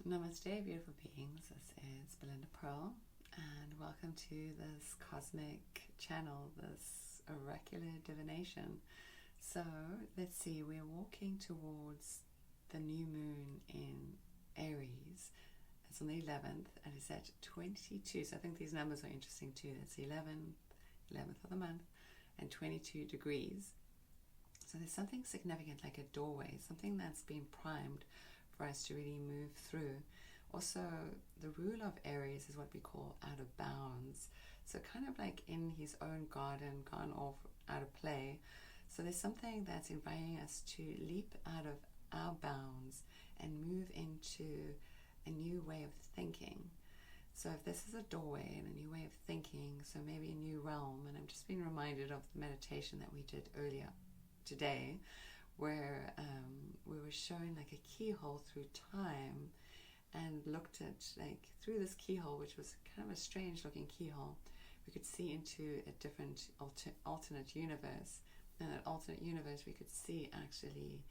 Namaste, beautiful beings. This is Belinda Pearl, and welcome to this cosmic channel, this oracular divination. So let's see, we're walking towards the new moon in Aries. It's on the 11th, and it's at 22. So I think these numbers are interesting too. That's 11th of the month, and 22 degrees. So there's something significant, like a doorway, something that's been primed for us to really move through. Also, the rule of Aries is what we call out of bounds. So kind of like in his own garden, gone off out of play. So there's something that's inviting us to leap out of our bounds and move into a new way of thinking. So if this is a doorway and a new way of thinking, so maybe a new realm, and I'm just being reminded of the meditation that we did earlier today, where we were showing like a keyhole through time and looked at like through this keyhole, which was kind of a strange looking keyhole, we could see into a different alternate universe. And that alternate universe we could see actually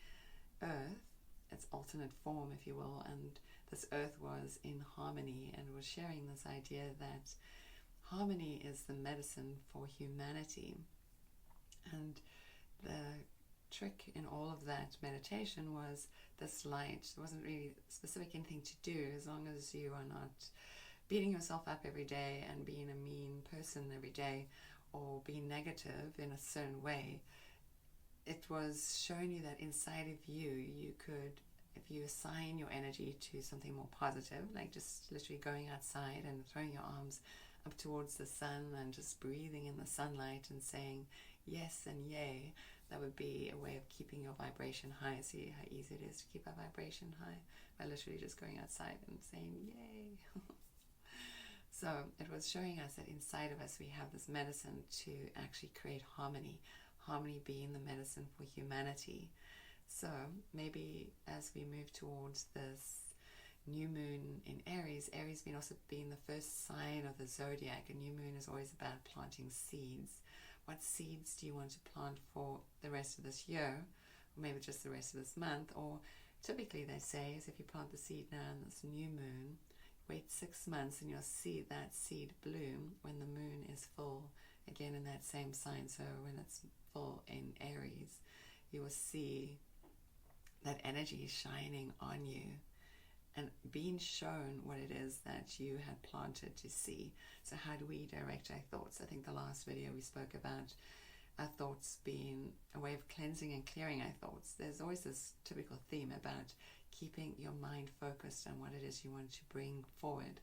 Earth, its alternate form, if you will, and this Earth was in harmony and was sharing this idea that harmony is the medicine for humanity. And the trick in all of that meditation was this light. There wasn't really specific anything to do, as long as you are not beating yourself up every day and being a mean person every day or being negative in a certain way. It was showing you that inside of you, you could, if you assign your energy to something more positive, like just literally going outside and throwing your arms up towards the sun and just breathing in the sunlight and saying yes and yay, that would be a way of keeping your vibration high. See how easy it is to keep our vibration high by literally just going outside and saying yay. So it was showing us that inside of us we have this medicine to actually create harmony, harmony being the medicine for humanity. So maybe as we move towards this new moon in Aries, Aries being also being the first sign of the zodiac, a new moon is always about planting seeds. What seeds do you want to plant for the rest of this year, or maybe just the rest of this month? Or typically they say is if you plant the seed now in this new moon, wait 6 months and you'll see that seed bloom when the moon is full, again in that same sign. So when it's full in Aries, you will see that energy shining on you and being shown what it is that you had planted to see. So how do we direct our thoughts? I think the last video we spoke about our thoughts being a way of cleansing and clearing our thoughts. There's always this typical theme about keeping your mind focused on what it is you want to bring forward.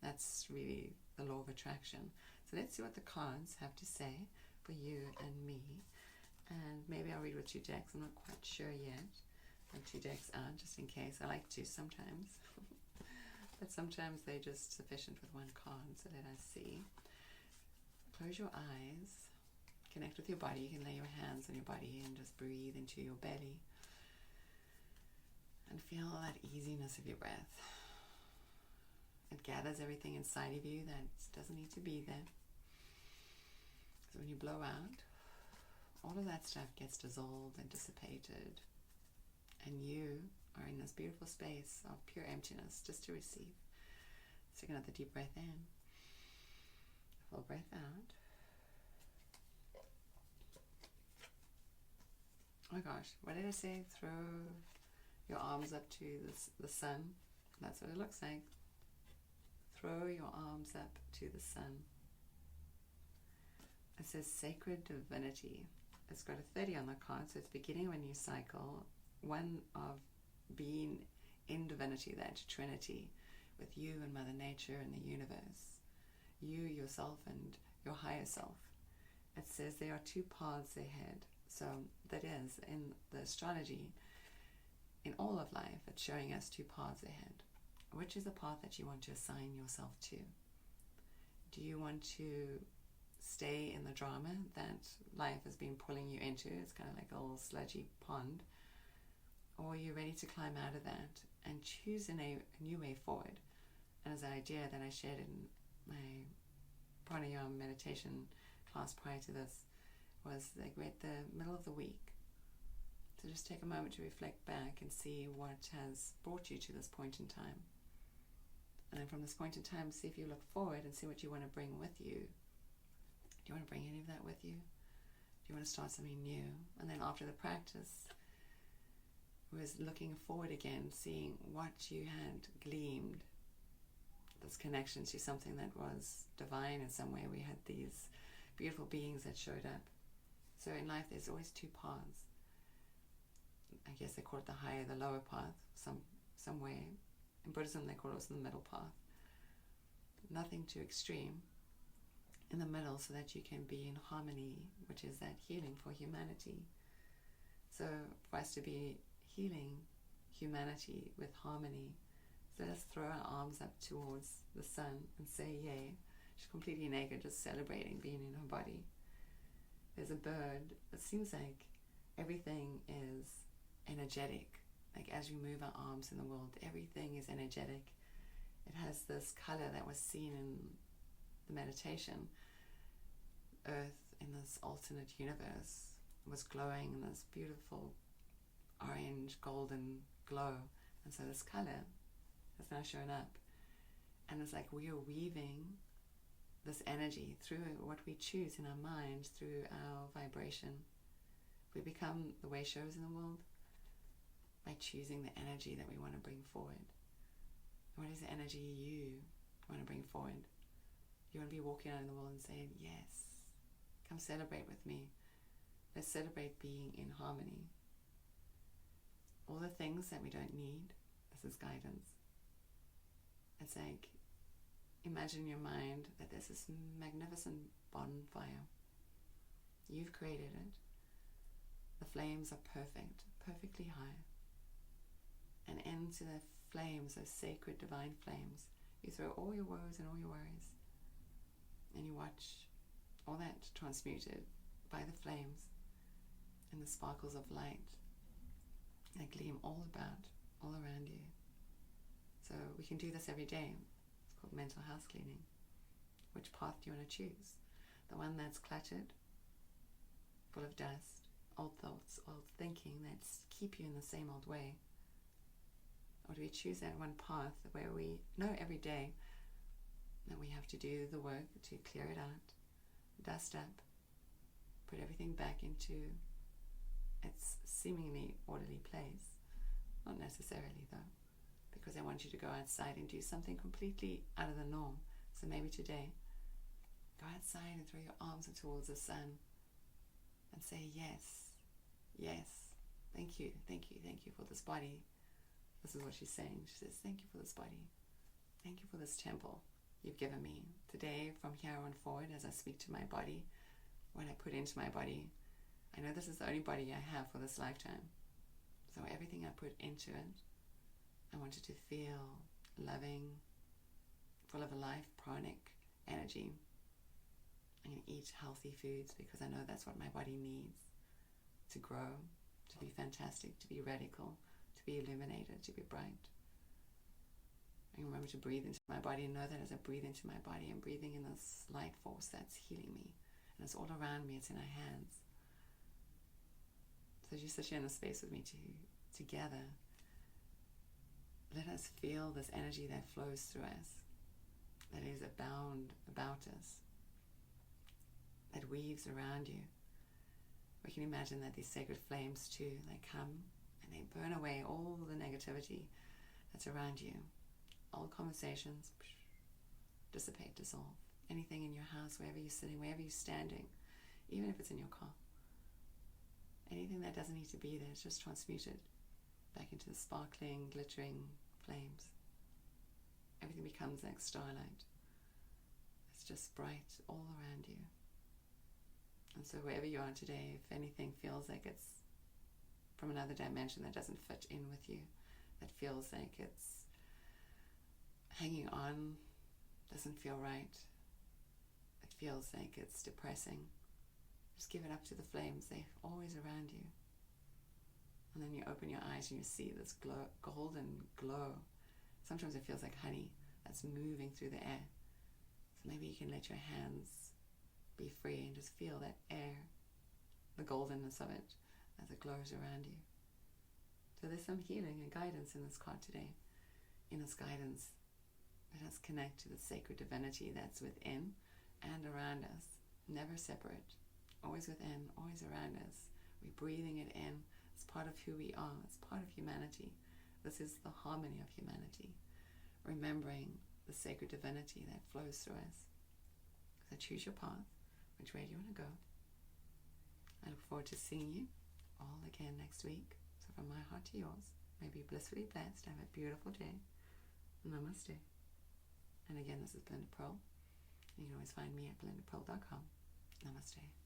That's really the law of attraction. So let's see what the cards have to say for you and me. And maybe I'll read with 2 decks. I'm not quite sure yet. And 2 decks out just in case. I like to sometimes. But sometimes they're just sufficient with 1 card. So let us see. Close your eyes. Connect with your body. You can lay your hands on your body and just breathe into your belly. And feel that easiness of your breath. It gathers everything inside of you that doesn't need to be there. So when you blow out, all of that stuff gets dissolved and dissipated. And you are in this beautiful space of pure emptiness just to receive. So take another deep breath in. Full breath out. Oh my gosh, what did I say? Throw your arms up to the sun. That's what it looks like. Throw your arms up to the sun. It says sacred divinity. It's got a 30 on the card, so it's beginning of a new cycle. One of being in divinity, that trinity, with you and Mother Nature and the universe, you, yourself, and your higher self. It says there are 2 paths ahead. So that is, in the astrology, in all of life, it's showing us 2 paths ahead. Which is the path that you want to assign yourself to? Do you want to stay in the drama that life has been pulling you into? It's kind of like a little sludgy pond. Or are you ready to climb out of that and choose in a new way forward? And as an idea that I shared in my pranayama meditation class prior to this was like we're at the middle of the week. So just take a moment to reflect back and see what has brought you to this point in time. And then from this point in time, see if you look forward and see what you want to bring with you. Do you want to bring any of that with you? Do you want to start something new? And then after the practice, was looking forward again, seeing what you had gleamed, this connection to something that was divine in some way. We had these beautiful beings that showed up. So in life, there's always two paths. I guess they call it the higher, the lower path, some way. In Buddhism, they call it also the middle path. Nothing too extreme. In the middle, so that you can be in harmony, which is that healing for humanity. So for us to be healing humanity with harmony, so let's throw our arms up towards the sun and say yay. She's completely naked, just celebrating being in her body. There's a bird. It seems like everything is energetic. Like as we move our arms in the world, everything is energetic. It has this color that was seen in the meditation. Earth in this alternate universe was glowing in this beautiful orange golden glow, and so this color has now shown up, and it's like we are weaving this energy through what we choose in our mind, through our vibration. We become the way shows in the world by choosing the energy that we want to bring forward. What is the energy you want to bring forward? You want to be walking out in the world and saying, yes, come celebrate with me. Let's celebrate being in harmony. All the things that we don't need, this is guidance. It's like, imagine in your mind that there's this magnificent bonfire. You've created it. The flames are perfect, perfectly high. And into the flames, those sacred divine flames, you throw all your woes and all your worries. And you watch all that transmuted by the flames and the sparkles of light that gleam all about, all around you. So we can do this every day. It's called mental house cleaning. Which path do you want to choose? The one that's cluttered, full of dust, old thoughts, old thinking that keep you in the same old way? Or do we choose that one path where we know every day that we have to do the work to clear it out, dust up, put everything back into its seemingly orderly place? Not necessarily though, because I want you to go outside and do something completely out of the norm. So maybe today, go outside and throw your arms towards the sun and say, yes, yes, thank you, thank you, thank you for this body. This is what she's saying. She says, thank you for this body. Thank you for this temple you've given me. Today, from here on forward, as I speak to my body, what I put into my body, I know this is the only body I have for this lifetime. So everything I put into it, I want it to feel loving, full of a life, pranic energy. I'm going to eat healthy foods because I know that's what my body needs to grow, to be fantastic, to be radical, to be illuminated, to be bright. I remember to breathe into my body and know that as I breathe into my body, I'm breathing in this light force that's healing me. And it's all around me, it's in our hands. So just sit here in the space with me together. Let us feel this energy that flows through us, that is abound about us, that weaves around you. We can imagine that these sacred flames too, they come and they burn away all the negativity that's around you. All conversations dissipate, dissolve. Anything in your house, wherever you're sitting, wherever you're standing, even if it's in your car. Anything that doesn't need to be there is just transmuted back into the sparkling, glittering flames. Everything becomes like starlight. It's just bright all around you. And so wherever you are today, if anything feels like it's from another dimension that doesn't fit in with you, that feels like it's hanging on, doesn't feel right, it feels like it's depressing, just give it up to the flames. They're always around you. And then you open your eyes and you see this golden glow. Sometimes it feels like honey that's moving through the air. So maybe you can let your hands be free and just feel that air, the goldenness of it as it glows around you. So there's some healing and guidance in this card today. In this guidance, Let us connect to the sacred divinity that's within and around us, never separate, always within, always around us. We're breathing it in. It's part of who we are. It's part of humanity. This is the harmony of humanity. Remembering the sacred divinity that flows through us. So choose your path. Which way do you want to go? I look forward to seeing you all again next week. So from my heart to yours, may be blissfully blessed. Have a beautiful day. Namaste. And again, this is Belinda Pearl. You can always find me at belindapearl.com. Namaste.